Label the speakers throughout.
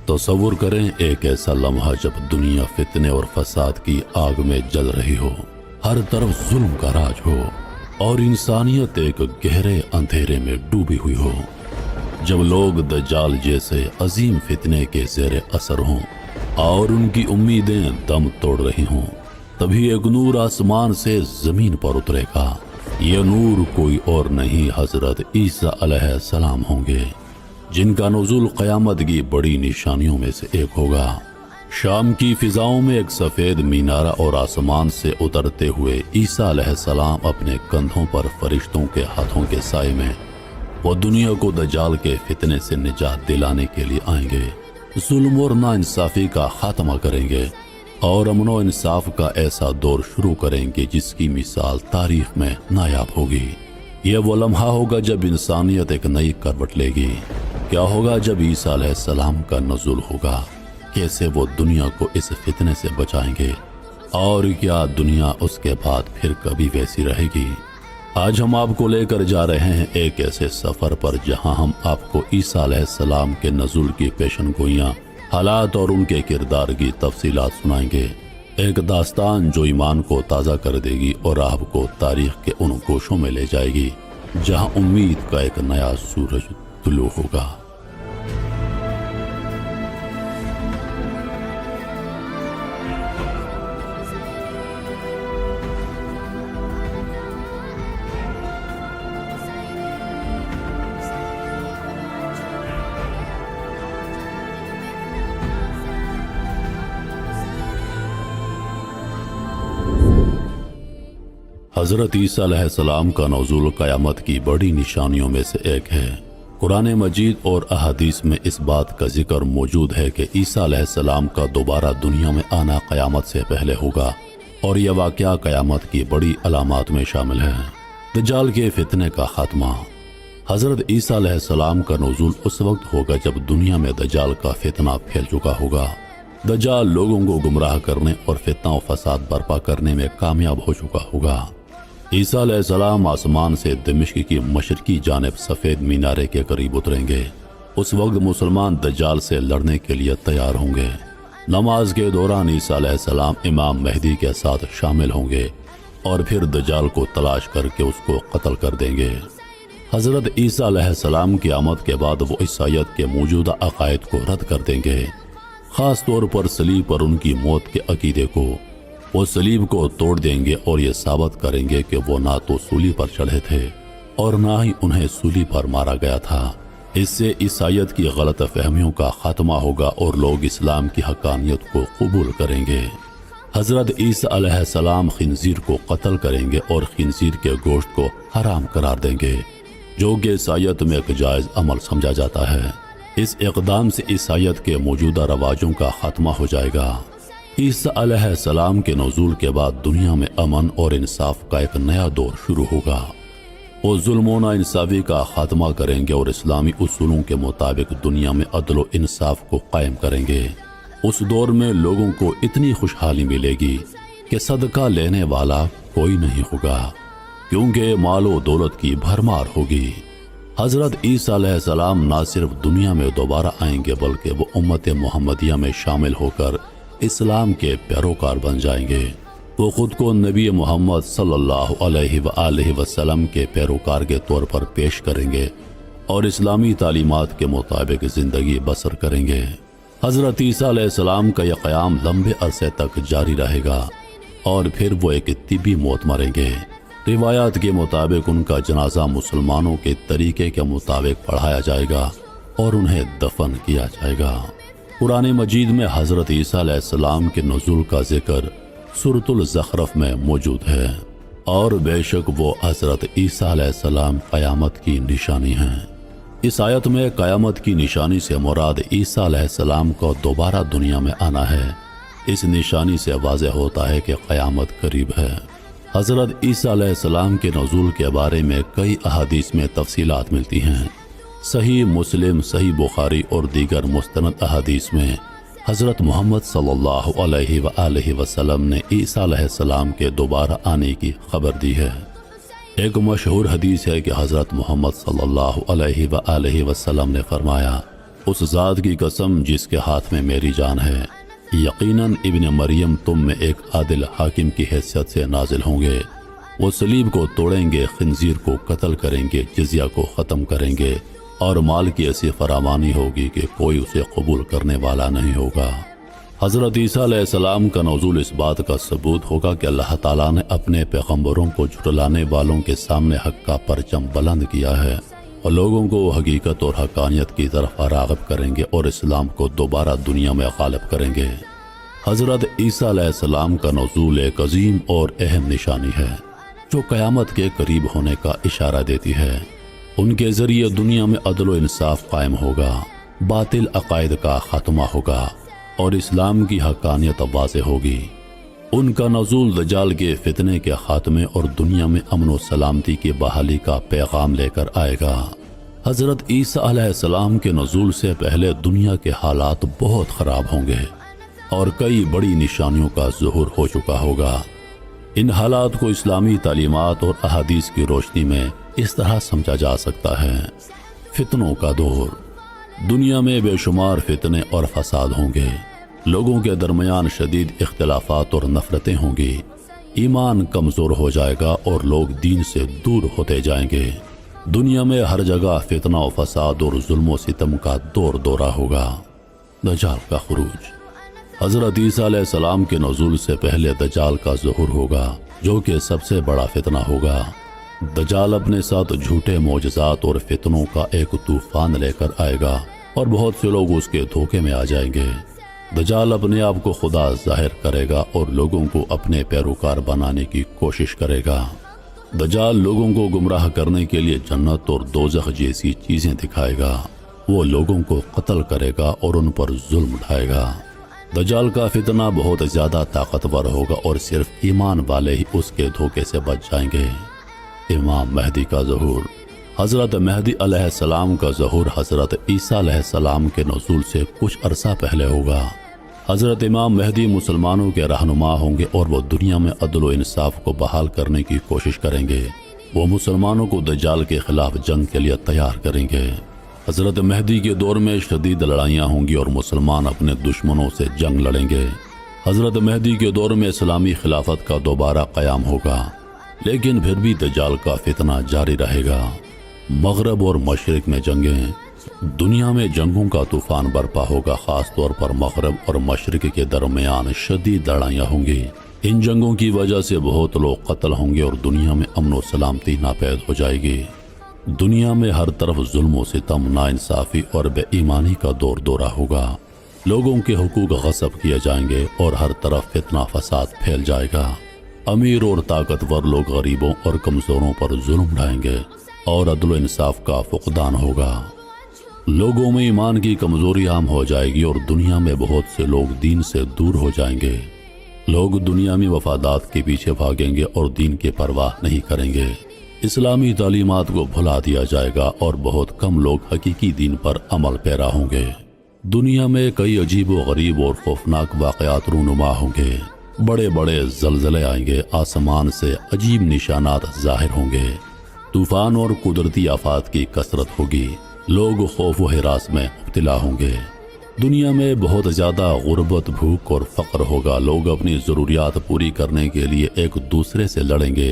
Speaker 1: تصور کریں ایک ایسا لمحہ جب دنیا فتنے اور فساد کی آگ میں جل رہی ہو، ہر طرف ظلم کا راج ہو اور انسانیت ایک گہرے اندھیرے میں ڈوبی ہوئی ہو، جب لوگ دجال جیسے عظیم فتنے کے زیر اثر ہوں اور ان کی امیدیں دم توڑ رہی ہوں، تبھی ایک نور آسمان سے زمین پر اترے گا۔ یہ نور کوئی اور نہیں، حضرت عیسیٰ علیہ السلام ہوں گے، جن کا نزول قیامت کی بڑی نشانیوں میں سے ایک ہوگا۔ شام کی فضاؤں میں ایک سفید مینارہ اور آسمان سے اترتے ہوئے عیسیٰ علیہ السلام اپنے کندھوں پر فرشتوں کے ہاتھوں کے سائے میں وہ دنیا کو دجال کے فتنے سے نجات دلانے کے لیے آئیں گے، ظلم اور ناانصافی کا خاتمہ کریں گے اور امن و انصاف کا ایسا دور شروع کریں گے جس کی مثال تاریخ میں نایاب ہوگی۔ یہ وہ لمحہ ہوگا جب انسانیت ایک نئی کروٹ لے گی۔ کیا ہوگا جب عیسیٰ علیہ السلام کا نزول ہوگا؟ کیسے وہ دنیا کو اس فتنے سے بچائیں گے؟ اور کیا دنیا اس کے بعد پھر کبھی ویسی رہے گی؟ آج ہم آپ کو لے کر جا رہے ہیں ایک ایسے سفر پر جہاں ہم آپ کو عیسیٰ علیہ السلام کے نزول کی پیشن گوئیاں، حالات اور ان کے کردار کی تفصیلات سنائیں گے۔ ایک داستان جو ایمان کو تازہ کر دے گی اور آپ کو تاریخ کے ان گوشوں میں لے جائے گی جہاں امید کا ایک نیا سورج طلوع ہوگا۔ حضرت عیسیٰ علیہ السلام کا نزول قیامت کی بڑی نشانیوں میں سے ایک ہے۔ قرآن مجید اور احادیث میں اس بات کا ذکر موجود ہے کہ عیسیٰ علیہ السلام کا دوبارہ دنیا میں آنا قیامت سے پہلے ہوگا، اور یہ واقعہ قیامت کی بڑی علامات میں شامل ہے۔ دجال کے فتنے کا خاتمہ۔ حضرت عیسیٰ علیہ السلام کا نزول اس وقت ہوگا جب دنیا میں دجال کا فتنہ پھیل چکا ہوگا۔ دجال لوگوں کو گمراہ کرنے اور فتنہ و فساد برپا کرنے میں کامیاب ہو چکا ہوگا۔ عیسیٰ علیہ السلام آسمان سے دمشق کی مشرقی جانب سفید مینارے کے قریب اتریں گے۔ اس وقت مسلمان دجال سے لڑنے کے لیے تیار ہوں گے۔ نماز کے دوران عیسیٰ علیہ السلام امام مہدی کے ساتھ شامل ہوں گے اور پھر دجال کو تلاش کر کے اس کو قتل کر دیں گے۔ حضرت عیسیٰ علیہ السلام کی آمد کے بعد وہ عیسائیت کے موجودہ عقائد کو رد کر دیں گے، خاص طور پر صلیب پر ان کی موت کے عقیدے کو۔ وہ صلیب کو توڑ دیں گے اور یہ ثابت کریں گے کہ وہ نہ تو سولی پر چڑھے تھے اور نہ ہی انہیں سولی پر مارا گیا تھا۔ اس سے عیسائیت کی غلط فہمیوں کا خاتمہ ہوگا اور لوگ اسلام کی حقانیت کو قبول کریں گے۔ حضرت عیسیٰ علیہ السلام خنزیر کو قتل کریں گے اور خنزیر کے گوشت کو حرام قرار دیں گے، جو کہ عیسائیت میں ایک جائز عمل سمجھا جاتا ہے۔ اس اقدام سے عیسائیت کے موجودہ رواجوں کا خاتمہ ہو جائے گا۔ عیسیٰ علیہ السلام کے نزول کے بعد دنیا میں امن اور انصاف کا ایک نیا دور شروع ہوگا۔ وہ ظلم و ناانصافی کا خاتمہ کریں گے اور اسلامی اصولوں کے مطابق دنیا میں عدل و انصاف کو قائم کریں گے۔ اس دور میں لوگوں کو اتنی خوشحالی ملے گی کہ صدقہ لینے والا کوئی نہیں ہوگا، کیونکہ مال و دولت کی بھرمار ہوگی۔ حضرت عیسیٰ علیہ السلام نہ صرف دنیا میں دوبارہ آئیں گے بلکہ وہ امت محمدیہ میں شامل ہو کر اسلام کے پیروکار بن جائیں گے۔ وہ خود کو نبی محمد صلی اللہ علیہ وآلہ وسلم کے پیروکار کے طور پر پیش کریں گے اور اسلامی تعلیمات کے مطابق زندگی بسر کریں گے۔ حضرت عیسیٰ علیہ السلام کا یہ قیام لمبے عرصے تک جاری رہے گا اور پھر وہ ایک طبی موت مریں گے۔ روایات کے مطابق ان کا جنازہ مسلمانوں کے طریقے کے مطابق پڑھایا جائے گا اور انہیں دفن کیا جائے گا۔ قرآن مجید میں حضرت عیسیٰ علیہ السلام کے نزول کا ذکر سورۃ الزخرف میں موجود ہے، اور بے شک وہ حضرت عیسیٰ علیہ السلام قیامت کی نشانی ہیں۔ اس آیت میں قیامت کی نشانی سے مراد عیسیٰ علیہ السلام کو دوبارہ دنیا میں آنا ہے۔ اس نشانی سے واضح ہوتا ہے کہ قیامت قریب ہے۔ حضرت عیسیٰ علیہ السلام کے نزول کے بارے میں کئی احادیث میں تفصیلات ملتی ہیں۔ صحیح مسلم، صحیح بخاری اور دیگر مستند احادیث میں حضرت محمد صلی اللہ علیہ وآلہ وسلم نے عیسیٰ علیہ السلام کے دوبارہ آنے کی خبر دی ہے۔ ایک مشہور حدیث ہے کہ حضرت محمد صلی اللہ علیہ وآلہ وسلم نے فرمایا، اس ذات کی قسم جس کے ہاتھ میں میری جان ہے، یقیناً ابن مریم تم میں ایک عادل حاکم کی حیثیت سے نازل ہوں گے۔ وہ صلیب کو توڑیں گے، خنزیر کو قتل کریں گے، جزیہ کو ختم کریں گے، اور مال کی ایسی فراوانی ہوگی کہ کوئی اسے قبول کرنے والا نہیں ہوگا۔ حضرت عیسیٰ علیہ السلام کا نزول اس بات کا ثبوت ہوگا کہ اللہ تعالیٰ نے اپنے پیغمبروں کو جھٹلانے والوں کے سامنے حق کا پرچم بلند کیا ہے، اور لوگوں کو حقیقت اور حقانیت کی طرف راغب کریں گے اور اسلام کو دوبارہ دنیا میں غالب کریں گے۔ حضرت عیسیٰ علیہ السلام کا نزول ایک عظیم اور اہم نشانی ہے جو قیامت کے قریب ہونے کا اشارہ دیتی ہے۔ ان کے ذریعے دنیا میں عدل و انصاف قائم ہوگا، باطل عقائد کا خاتمہ ہوگا اور اسلام کی حقانیت واضح ہوگی۔ ان کا نزول دجال کے فتنے کے خاتمے اور دنیا میں امن و سلامتی کی بحالی کا پیغام لے کر آئے گا۔ حضرت عیسیٰ علیہ السلام کے نزول سے پہلے دنیا کے حالات بہت خراب ہوں گے اور کئی بڑی نشانیوں کا ظہور ہو چکا ہوگا۔ ان حالات کو اسلامی تعلیمات اور احادیث کی روشنی میں اس طرح سمجھا جا سکتا ہے۔ فتنوں کا دور، دنیا میں بے شمار فتنے اور فساد ہوں گے، لوگوں کے درمیان شدید اختلافات اور نفرتیں ہوں گی، ایمان کمزور ہو جائے گا اور لوگ دین سے دور ہوتے جائیں گے۔ دنیا میں ہر جگہ فتنہ و فساد اور ظلم و ستم کا دور دورہ ہوگا۔ دجال کا خروج، حضرت عیسیٰ علیہ السلام کے نزول سے پہلے دجال کا ظہور ہوگا جو کہ سب سے بڑا فتنہ ہوگا۔ دجال اپنے ساتھ جھوٹے معجزات اور فتنوں کا ایک طوفان لے کر آئے گا اور بہت سے لوگ اس کے دھوکے میں آ جائیں گے۔ دجال اپنے آپ کو خدا ظاہر کرے گا اور لوگوں کو اپنے پیروکار بنانے کی کوشش کرے گا۔ دجال لوگوں کو گمراہ کرنے کے لیے جنت اور دوزخ جیسی چیزیں دکھائے گا۔ وہ لوگوں کو قتل کرے گا اور ان پر ظلم اٹھائے گا۔ دجال کا فتنہ بہت زیادہ طاقتور ہوگا اور صرف ایمان والے ہی اس کے دھوکے سے بچ جائیں گے۔ امام مہدی کا ظہور، حضرت مہدی علیہ السلام کا ظہور حضرت عیسیٰ علیہ السلام کے نزول سے کچھ عرصہ پہلے ہوگا۔ حضرت امام مہدی مسلمانوں کے رہنما ہوں گے اور وہ دنیا میں عدل و انصاف کو بحال کرنے کی کوشش کریں گے۔ وہ مسلمانوں کو دجال کے خلاف جنگ کے لیے تیار کریں گے۔ حضرت مہدی کے دور میں شدید لڑائیاں ہوں گی اور مسلمان اپنے دشمنوں سے جنگ لڑیں گے۔ حضرت مہدی کے دور میں اسلامی خلافت کا دوبارہ قیام ہوگا، لیکن پھر بھی دجال کا فتنہ جاری رہے گا۔ مغرب اور مشرق میں جنگیں، دنیا میں جنگوں کا طوفان برپا ہوگا، خاص طور پر مغرب اور مشرق کے درمیان شدید لڑائیاں ہوں گی۔ ان جنگوں کی وجہ سے بہت لوگ قتل ہوں گے اور دنیا میں امن و سلامتی ناپید ہو جائے گی۔ دنیا میں ہر طرف ظلم و ستم، ناانصافی اور بے ایمانی کا دور دورہ ہوگا۔ لوگوں کے حقوق غصب کیے جائیں گے اور ہر طرف فتنہ فساد پھیل جائے گا۔ امیر اور طاقتور لوگ غریبوں اور کمزوروں پر ظلم ڈھائیں گے اور عدل و انصاف کا فقدان ہوگا۔ لوگوں میں ایمان کی کمزوری عام ہو جائے گی اور دنیا میں بہت سے لوگ دین سے دور ہو جائیں گے۔ لوگ دنیا میں مفادات کے پیچھے بھاگیں گے اور دین کی پرواہ نہیں کریں گے۔ اسلامی تعلیمات کو بھلا دیا جائے گا اور بہت کم لوگ حقیقی دین پر عمل پیرا ہوں گے۔ دنیا میں کئی عجیب و غریب اور خوفناک واقعات رونما ہوں گے۔ بڑے بڑے زلزلے آئیں گے، آسمان سے عجیب نشانات ظاہر ہوں گے، طوفان اور قدرتی آفات کی کثرت ہوگی، لوگ خوف و ہراس میں مبتلا ہوں گے۔ دنیا میں بہت زیادہ غربت، بھوک اور فقر ہوگا۔ لوگ اپنی ضروریات پوری کرنے کے لیے ایک دوسرے سے لڑیں گے،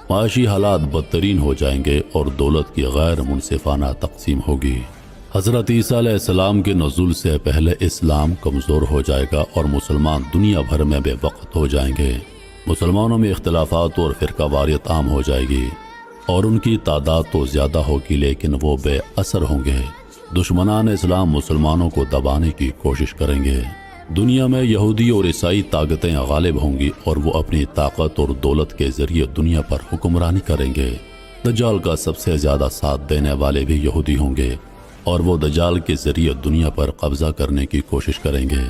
Speaker 1: معاشی حالات بدترین ہو جائیں گے اور دولت کی غیر منصفانہ تقسیم ہوگی۔ حضرت عیسیٰ علیہ السلام کے نزول سے پہلے اسلام کمزور ہو جائے گا اور مسلمان دنیا بھر میں بے وقت ہو جائیں گے۔ مسلمانوں میں اختلافات اور فرقہ واریت عام ہو جائے گی اور ان کی تعداد تو زیادہ ہوگی لیکن وہ بے اثر ہوں گے۔ دشمنان اسلام مسلمانوں کو دبانے کی کوشش کریں گے۔ دنیا میں یہودی اور عیسائی طاقتیں غالب ہوں گی اور وہ اپنی طاقت اور دولت کے ذریعے دنیا پر حکمرانی کریں گے۔ دجال کا سب سے زیادہ ساتھ دینے والے بھی یہودی ہوں گے اور وہ دجال کے ذریعے دنیا پر قبضہ کرنے کی کوشش کریں گے۔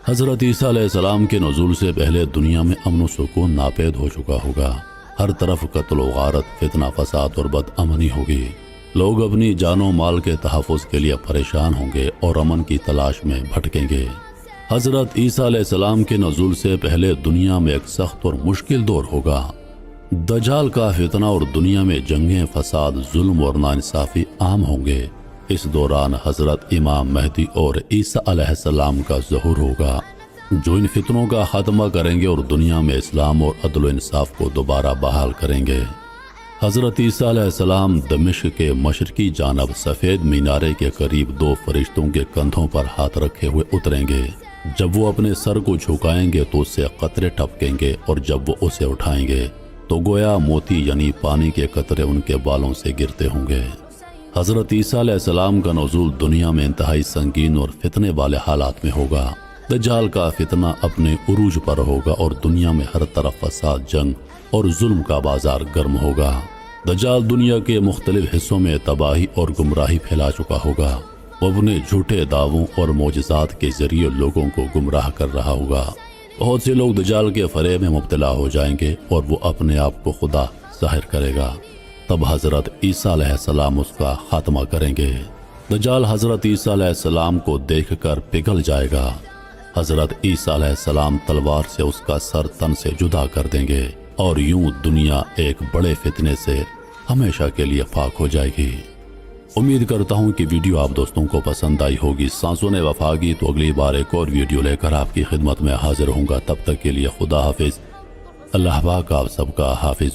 Speaker 1: حضرت عیسیٰ علیہ السلام کے نزول سے پہلے دنیا میں امن و سکون ناپید ہو چکا ہوگا۔ ہر طرف قتل و غارت، فتنہ فساد اور بد امنی ہوگی۔ لوگ اپنی جان و مال کے تحفظ کے لیے پریشان ہوں گے اور امن کی تلاش میں بھٹکیں گے۔ حضرت عیسیٰ علیہ السلام کے نزول سے پہلے دنیا میں ایک سخت اور مشکل دور ہوگا۔ دجال کا فتنہ اور دنیا میں جنگیں، فساد، ظلم اور ناانصافی عام ہوں گے۔ اس دوران حضرت امام مہدی اور عیسیٰ علیہ السلام کا ظہور ہوگا، جو ان فتنوں کا خاتمہ کریں گے اور دنیا میں اسلام اور عدل و انصاف کو دوبارہ بحال کریں گے۔ حضرت عیسیٰ علیہ السلام دمشق کے مشرقی جانب سفید مینارے کے قریب دو فرشتوں کے کندھوں پر ہاتھ رکھے ہوئے اتریں گے۔ جب وہ اپنے سر کو جھکائیں گے تو اس سے قطرے ٹپکیں گے، اور جب وہ اسے اٹھائیں گے تو گویا موتی یعنی پانی کے قطرے ان کے بالوں سے گرتے ہوں گے۔ حضرت عیسیٰ علیہ السلام کا نزول دنیا میں انتہائی سنگین اور فتنے والے حالات میں ہوگا۔ دجال کا فتنہ اپنے عروج پر ہوگا اور دنیا میں ہر طرف فساد، جنگ اور ظلم کا بازار گرم ہوگا۔ دجال دنیا کے مختلف حصوں میں تباہی اور گمراہی پھیلا چکا ہوگا۔ وہ اپنے جھوٹے دعووں اور معجزات کے ذریعے لوگوں کو گمراہ کر رہا ہوگا۔ بہت سے لوگ دجال کے فریب میں مبتلا ہو جائیں گے اور وہ اپنے آپ کو خدا ظاہر کرے گا۔ تب حضرت عیسیٰ علیہ السلام اس کا خاتمہ کریں گے۔ دجال حضرت عیسیٰ علیہ السلام کو دیکھ کر پگھل جائے گا۔ حضرت عیسیٰ علیہ السلام تلوار سے اس کا سر تن سے جدا کر دیں گے، اور یوں دنیا ایک بڑے فتنے سے ہمیشہ کے لیے پاک ہو جائے گی۔ امید کرتا ہوں کہ ویڈیو آپ دوستوں کو پسند آئی ہوگی۔ سانسوں نے وفا کی تو اگلی بار ایک اور ویڈیو لے کر آپ کی خدمت میں حاضر ہوں گا۔ تب تک کے لیے خدا حافظ۔ اللہ پاک آپ سب کا حافظ۔